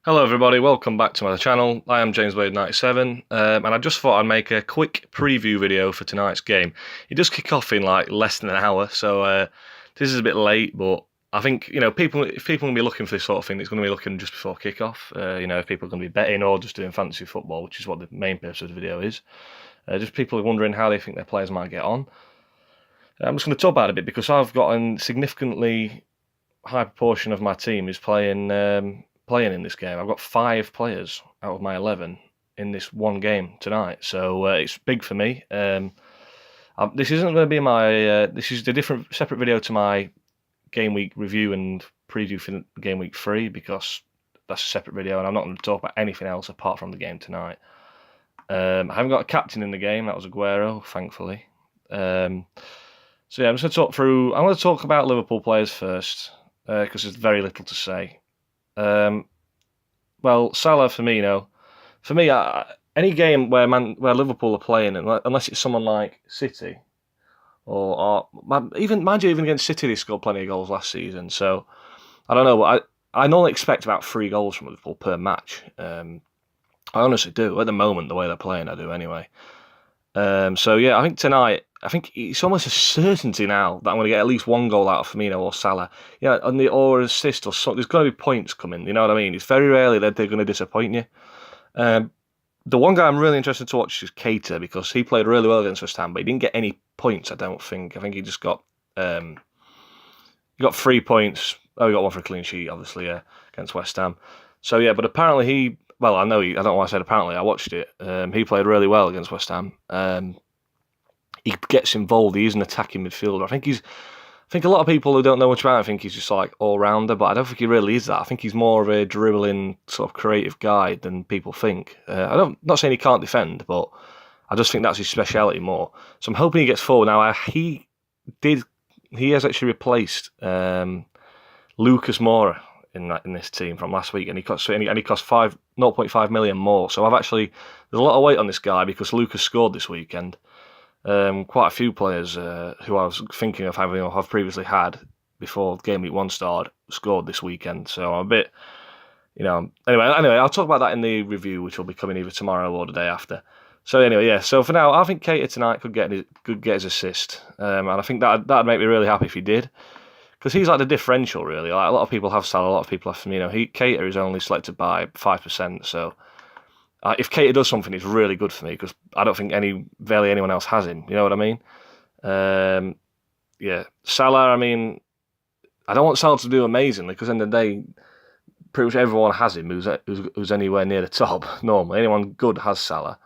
Hello everybody, welcome back to my channel. I am JamesWade97 and I just thought I'd make a quick preview video for tonight's game. It does kick off in like less than an hour, so this is a bit late, but I think, if people are going to be looking for this sort of thing, it's going to be looking just before kick-off. If people are going to be betting or just doing fantasy football, which is what the main purpose of the video is. Just people are wondering how they think their players might get on. I'm just going to talk about it a bit because I've got a significantly high proportion of my team is playing in this game. I've got 5 players out of my 11 in this one game tonight, so it's big for me. This isn't going to be my. This is a different, separate video to my game week review and preview for game week 3 because that's a separate video, and I'm not going to talk about anything else apart from the game tonight. I haven't got a captain in the game. That was Aguero, thankfully. So yeah, I'm just going to talk through. I want to talk about Liverpool players first because there's very little to say. Well, Salah, Firmino. For me, any game where Liverpool are playing, unless it's someone like City, or even mind you, even against City, they scored plenty of goals last season. So I don't know, but I normally expect about 3 goals from Liverpool per match. I honestly do. At the moment, the way they're playing, I do anyway. So yeah, I think tonight, it's almost a certainty now that I'm going to get at least 1 goal out of Firmino or Salah. Yeah, or assist or something. There's going to be points coming. You know what I mean? It's very rarely that they're going to disappoint you. The one guy I'm really interested to watch is Keita because he played really well against West Ham, but he didn't get any points. I don't think. I think he just got 3 points. Oh, he got 1 for a clean sheet, obviously, against West Ham. So yeah, but apparently well, I know I don't know why I said apparently. I watched it. He played really well against West Ham. He gets involved. He is an attacking midfielder. I think a lot of people who don't know much about him think he's just like all-rounder, but I don't think he really is that. I think he's more of a dribbling, sort of creative guy than people think. Not saying he can't defend, but I just think that's his speciality more. So I'm hoping he gets forward. Now, he has actually replaced Lucas Moura in this team from last week, and he cost 0.5 million more. So there's a lot of weight on this guy because Lucas scored this weekend. Quite a few players who I was thinking of having or have previously had before game week 1 started scored this weekend. So I'm a bit, Anyway, I'll talk about that in the review, which will be coming either tomorrow or the day after. So anyway, yeah. So for now, I think Keita tonight could get his assist, and I think that'd make me really happy if he did. Because he's like the differential, really. Like a lot of people have Salah, a lot of people have Firmino. Keita is only selected by 5%. So if Keita does something, it's really good for me because I don't think barely anyone else has him. You know what I mean? Yeah, Salah. I mean, I don't want Salah to do amazingly because in the day, pretty much everyone has him who's anywhere near the top. Normally, anyone good has Salah.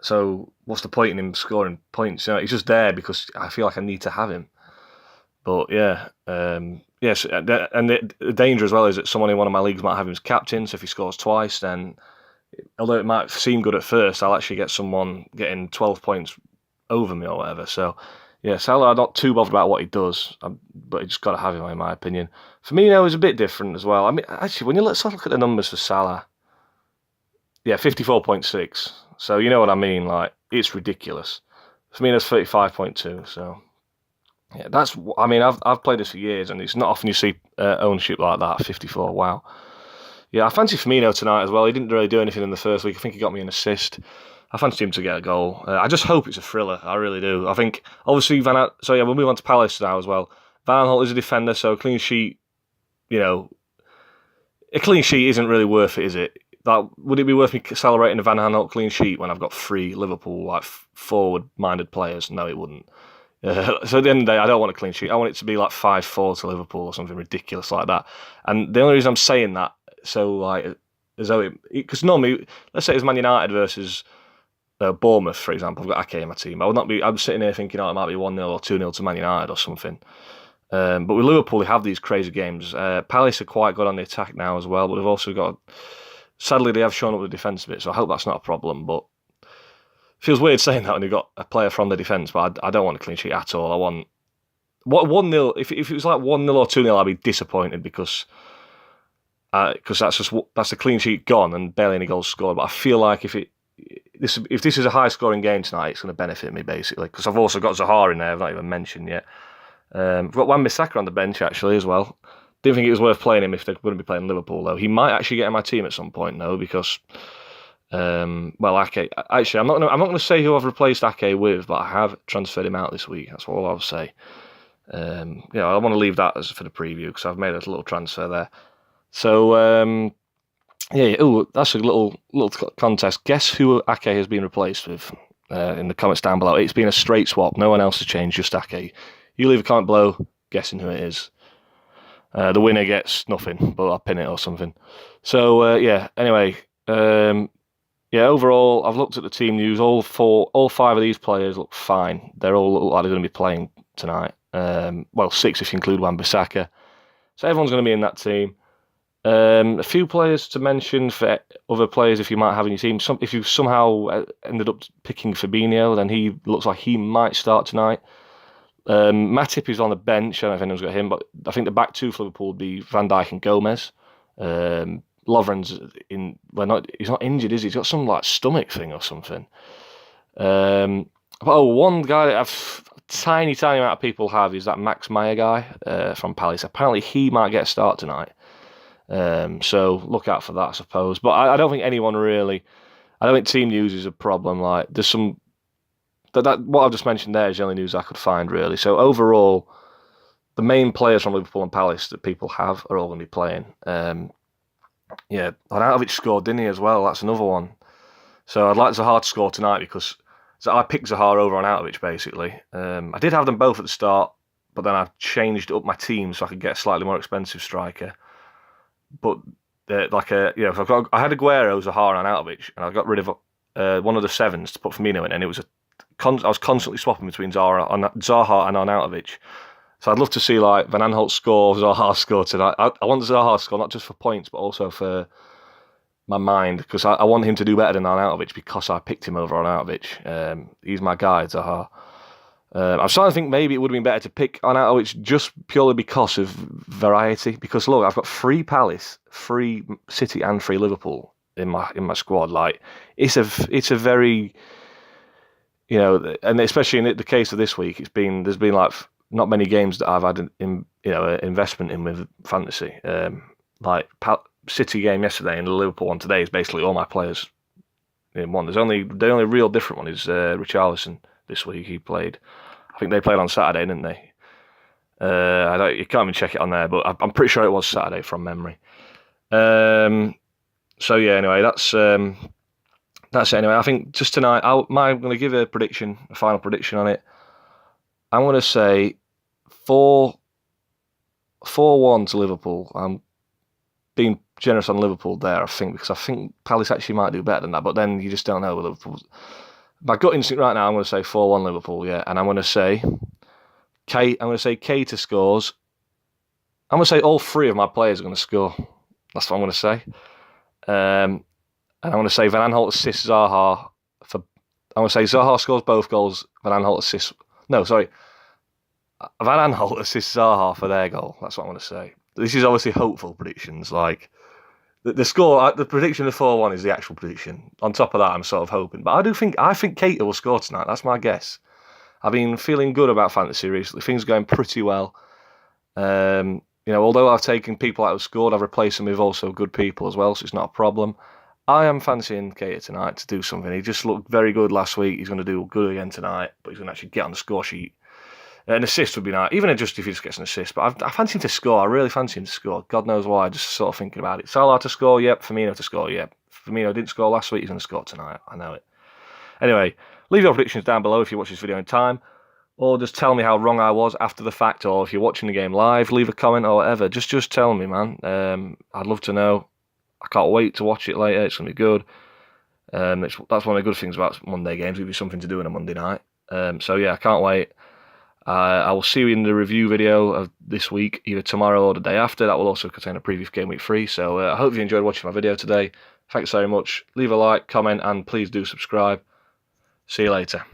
So what's the point in him scoring points? He's just there because I feel like I need to have him. But yeah, yes, and the danger as well is that someone in one of my leagues might have him as captain. So if he scores twice, then although it might seem good at first, I'll actually get someone getting 12 points over me or whatever. So yeah, Salah, I'm not too bothered about what he does, but you just got to have him, in my opinion. Firmino is a bit different as well. I mean, actually, when let's look at the numbers for Salah, yeah, 54.6. So you know what I mean? Like, it's ridiculous. Firmino's 35.2. So yeah, I've played this for years, and it's not often you see ownership like that. 54. Wow. Yeah, I fancy Firmino tonight as well. He didn't really do anything in the first week. I think he got me an assist. I fancy him to get a goal. I just hope it's a thriller. I really do. I think obviously So yeah, we'll move on to Palace now as well. Aanholt is a defender, so clean sheet. A clean sheet isn't really worth it, is it? Would it be worth me celebrating a Van Aanholt clean sheet when I've got 3 Liverpool forward-minded players? No, it wouldn't. So at the end of the day, I don't want a clean sheet. I want it to be like 5-4 to Liverpool or something ridiculous like that. And the only reason I'm saying that, because normally, let's say it's Man United versus Bournemouth, for example. I've got Ake in my team. I'm sitting here thinking, it might be 1-0 or 2-0 to Man United or something. But with Liverpool, they have these crazy games. Palace are quite good on the attack now as well, but they've also got. Sadly, they have shown up the defence a bit, so I hope that's not a problem. But it feels weird saying that when you've got a player from the defence, but I don't want a clean sheet at all. I want 1-0. If it was like 1-0 or 2-0, I'd be disappointed because that's the clean sheet gone and barely any goals scored. But I feel like if this is a high scoring game tonight, it's going to benefit me basically because I've also got Zaha in there. I've not even mentioned yet. I've got Wan-Bissaka on the bench actually as well. Didn't think it was worth playing him if they're going to be playing Liverpool, though. He might actually get in my team at some point, though, because, Ake. Actually, I'm not going to say who I've replaced Ake with, but I have transferred him out this week. That's all I'll say. I want to leave that for the preview because I've made a little transfer there. So, that's a little contest. Guess who Ake has been replaced with in the comments down below. It's been a straight swap. No one else has changed, just Ake. You leave a comment below guessing who it is. The winner gets nothing, but I'll pin it or something. So, anyway. Overall, I've looked at the team news. All 5 of these players look fine. They're all look like they're going to be playing tonight. 6 if you include Wan-Bissaka. So everyone's going to be in that team. A few players to mention for other players if you might have in your team. If you somehow ended up picking Firmino, then he looks like he might start tonight. Matip is on the bench. I don't know if anyone's got him, but I think the back 2 for Liverpool would be Van Dijk and Gomez. Lovren's he's not injured, is he? He's got some stomach thing or something. One guy that tiny amount of people have is that Max Meyer guy from Palace. Apparently he might get a start tonight. So look out for that, I suppose. But I don't think anyone really. I don't think team news is a problem. There's some that what I've just mentioned there is the only news I could find really. So overall, the main players from Liverpool and Palace that people have are all going to be playing. Aanholt scored, didn't he, as well? That's another one. So I'd like Zaha to score tonight because I picked Zaha over Aanholt, basically. I did have them both at the start, but then I've changed up my team so I could get a slightly more expensive striker. But I had Aguero, Zaha, and Aanholt, and I got rid of one of the 7s to put Firmino in, and it was I was constantly swapping between Zaha and Aanholt. So I'd love to see Van Aanholt score, Zaha score tonight. I want Zaha to score not just for points, but also for my mind, because I want him to do better than Aanholt because I picked him over Aanholt. He's my guy, Zaha. I'm starting to think maybe it would have been better to pick Aanholt just purely because of variety. Because look, I've got 3 Palace, 3 City, and 3 Liverpool in my squad. It's a very, and especially in the case of this week, there's been not many games that I've had investment in with fantasy. City game yesterday and the Liverpool one today is basically all my players in one. The only real different one is Richarlison this week. He played. I think they played on Saturday, didn't they? You can't even check it on there, but I'm pretty sure it was Saturday from memory. Anyway, that's it. Anyway, I think just tonight, I'm going to give a final prediction on it. I'm going to say 4-1 to Liverpool. I'm being generous on Liverpool there, I think, because I think Palace actually might do better than that, but then you just don't know with Liverpool. My gut instinct right now, I'm going to say 4-1 Liverpool, yeah, and I'm going to say Keita scores. I'm going to say all 3 of my players are going to score. That's what I'm going to say. And I'm going to say Van Aanholt assists Zaha. I'm going to say Zaha scores both goals. Van Aanholt assists. No, sorry. Van Aanholt assists Zaha for their goal. That's what I'm going to say. This is obviously hopeful predictions. The score, the prediction of 4-1 is the actual prediction. On top of that, I'm sort of hoping. But I think Keita will score tonight. That's my guess. I've been feeling good about fantasy recently. Things are going pretty well. Although I've taken people out who scored, I've replaced them with also good people as well, so it's not a problem. I am fancying Keita tonight to do something. He just looked very good last week. He's going to do good again tonight, but he's going to actually get on the score sheet. An assist would be nice, even just if he just gets an assist. But I fancy him to score. I really fancy him to score. God knows why. Just sort of thinking about it. Salah to score, yep. Firmino to score, yep. Firmino didn't score last week. He's going to score tonight. I know it. Anyway, leave your predictions down below if you watch this video in time, or just tell me how wrong I was after the fact, or if you're watching the game live, leave a comment or whatever. Just tell me, man. I'd love to know. I can't wait to watch it later. It's going to be good. That's one of the good things about Monday games. It'll be something to do on a Monday night. I can't wait. I will see you in the review video of this week, either tomorrow or the day after. That will also contain a preview of Game Week 3. So I hope you enjoyed watching my video today. Thanks very much. Leave a like, comment, and please do subscribe. See you later.